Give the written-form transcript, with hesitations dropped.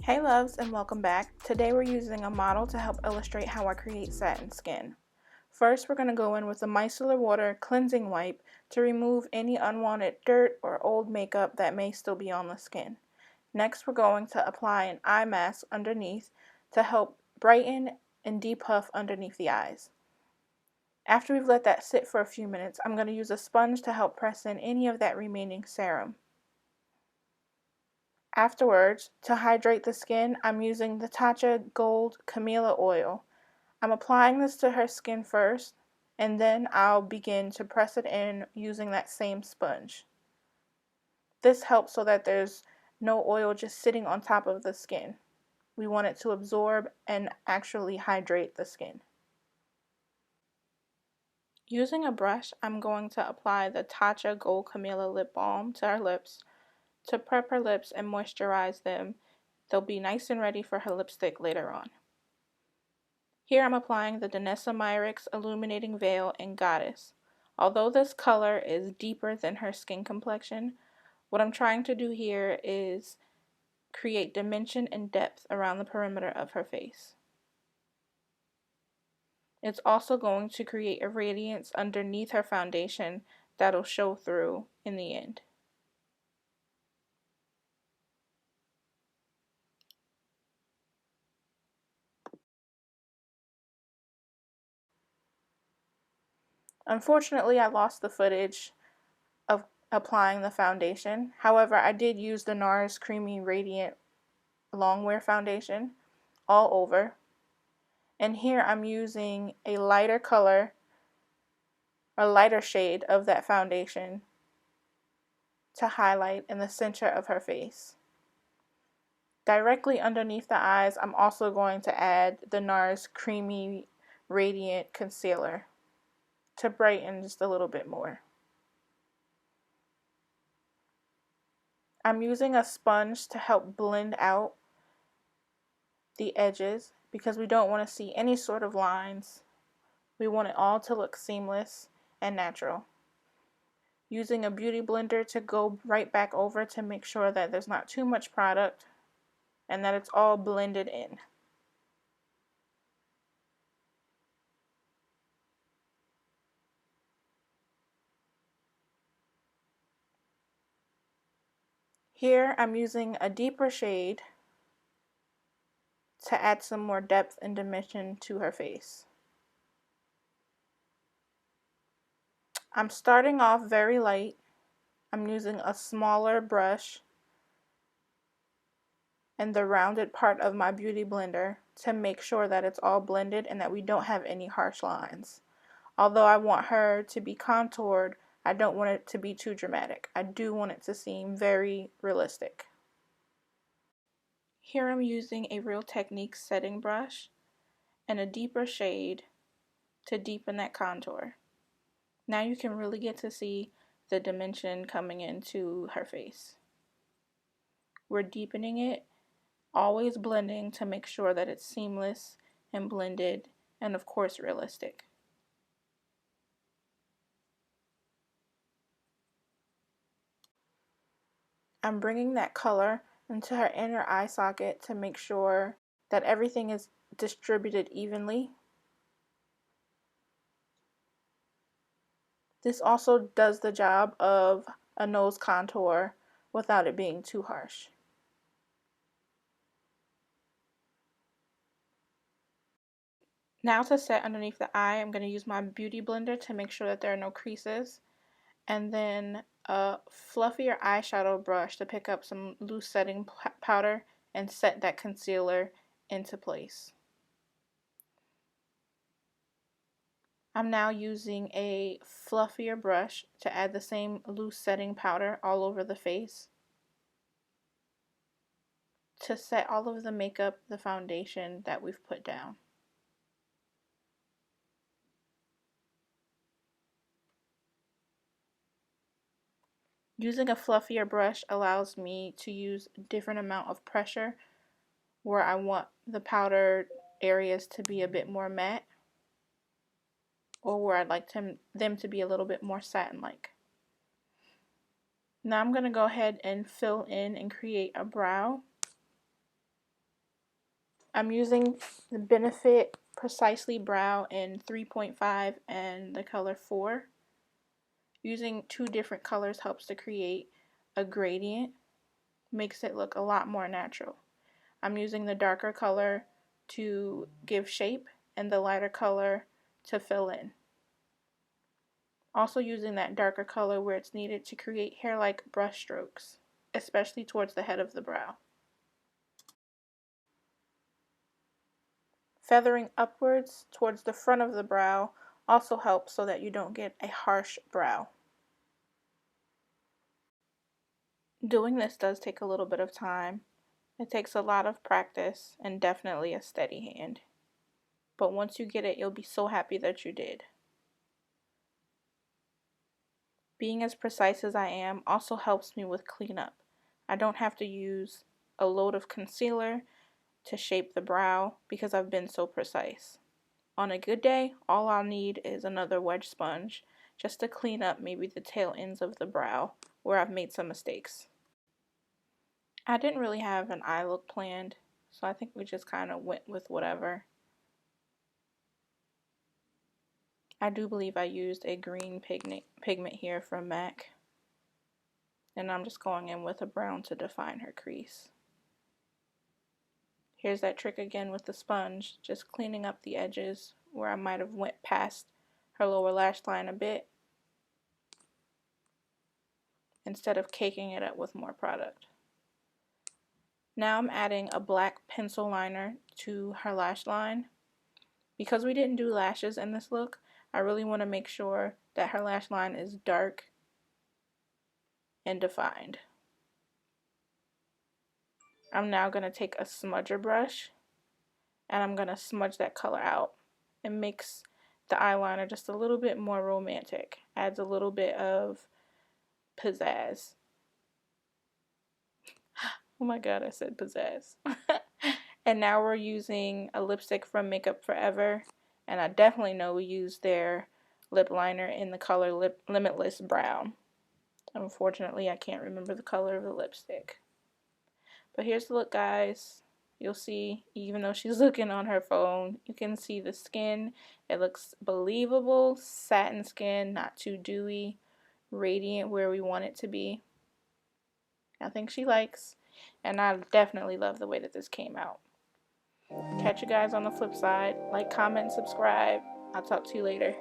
Hey loves, and welcome back. Today we're using a model to help illustrate how I create satin skin. First, we're going to go in with a micellar water cleansing wipe to remove any unwanted dirt or old makeup that may still be on the skin. Next, we're going to apply an eye mask underneath to help brighten and depuff underneath the eyes. After we've let that sit for a few minutes, I'm going to use a sponge to help press in any of that remaining serum. Afterwards, to hydrate the skin, I'm using the Tatcha Gold Camellia Oil. I'm applying this to her skin first, and then I'll begin to press it in using that same sponge. This helps so that there's no oil just sitting on top of the skin. We want it to absorb and actually hydrate the skin. Using a brush, I'm going to apply the Tatcha Gold Camellia Lip Balm to her lips to prep her lips and moisturize them. They'll be nice and ready for her lipstick later on. Here I'm applying the Danessa Myricks Illuminating Veil in Goddess. Although this color is deeper than her skin complexion, what I'm trying to do here is create dimension and depth around the perimeter of her face. It's also going to create a radiance underneath her foundation that'll show through in the end. Unfortunately, I lost the footage of applying the foundation. However, I did use the NARS Creamy Radiant Longwear Foundation all over. And here I'm using a lighter color, a lighter shade of that foundation to highlight in the center of her face. Directly underneath the eyes, I'm also going to add the NARS Creamy Radiant Concealer to brighten just a little bit more. I'm using a sponge to help blend out the edges because we don't want to see any sort of lines. We want it all to look seamless and natural. Using a beauty blender to go right back over to make sure that there's not too much product and that it's all blended in. Here I'm using a deeper shade to add some more depth and dimension to her face. I'm starting off very light. I'm using a smaller brush and the rounded part of my beauty blender to make sure that it's all blended and that we don't have any harsh lines. Although I want her to be contoured, I don't want it to be too dramatic. I do want it to seem very realistic. Here I'm using a Real Techniques setting brush and a deeper shade to deepen that contour. Now you can really get to see the dimension coming into her face. We're deepening it, always blending to make sure that it's seamless and blended and of course realistic. I'm bringing that color into her inner eye socket to make sure that everything is distributed evenly. This also does the job of a nose contour without it being too harsh. Now to set underneath the eye, I'm going to use my beauty blender to make sure that there are no creases, and then a fluffier eyeshadow brush to pick up some loose setting powder and set that concealer into place. I'm now using a fluffier brush to add the same loose setting powder all over the face to set all of the makeup, the foundation that we've put down. Using a fluffier brush allows me to use a different amount of pressure where I want the powdered areas to be a bit more matte, or where I'd like them to be a little bit more satin-like. Now I'm going to go ahead and fill in and create a brow. I'm using the Benefit Precisely Brow in 3.5 and the color 4. Using two different colors helps to create a gradient, makes it look a lot more natural. I'm using the darker color to give shape and the lighter color to fill in. Also using that darker color where it's needed to create hair-like brush strokes, especially towards the head of the brow. Feathering upwards towards the front of the brow also helps so that you don't get a harsh brow. Doing this does take a little bit of time. It takes a lot of practice and definitely a steady hand. But once you get it, you'll be so happy that you did. Being as precise as I am also helps me with cleanup. I don't have to use a load of concealer to shape the brow because I've been so precise. On a good day, all I'll need is another wedge sponge just to clean up maybe the tail ends of the brow where I've made some mistakes. I didn't really have an eye look planned, so I think we just kind of went with whatever. I do believe I used a green pigment here from MAC, and I'm just going in with a brown to define her crease. Here's that trick again with the sponge, just cleaning up the edges where I might have went past her lower lash line a bit instead of caking it up with more product. Now I'm adding a black pencil liner to her lash line. Because we didn't do lashes in this look, I really want to make sure that her lash line is dark and defined. I'm now going to take a smudger brush and I'm going to smudge that color out. It makes the eyeliner just a little bit more romantic. Adds a little bit of pizzazz. Oh my god, I said pizzazz. And now we're using a lipstick from Makeup Forever. And I definitely know we used their lip liner in the color Limitless Brown. Unfortunately, I can't remember the color of the lipstick. But here's the look, guys. You'll see, even though she's looking on her phone, you can see the skin. It looks believable. Satin skin, not too dewy. Radiant where we want it to be. I think she likes. And I definitely love the way that this came out. Catch you guys on the flip side. Like, comment, subscribe. I'll talk to you later.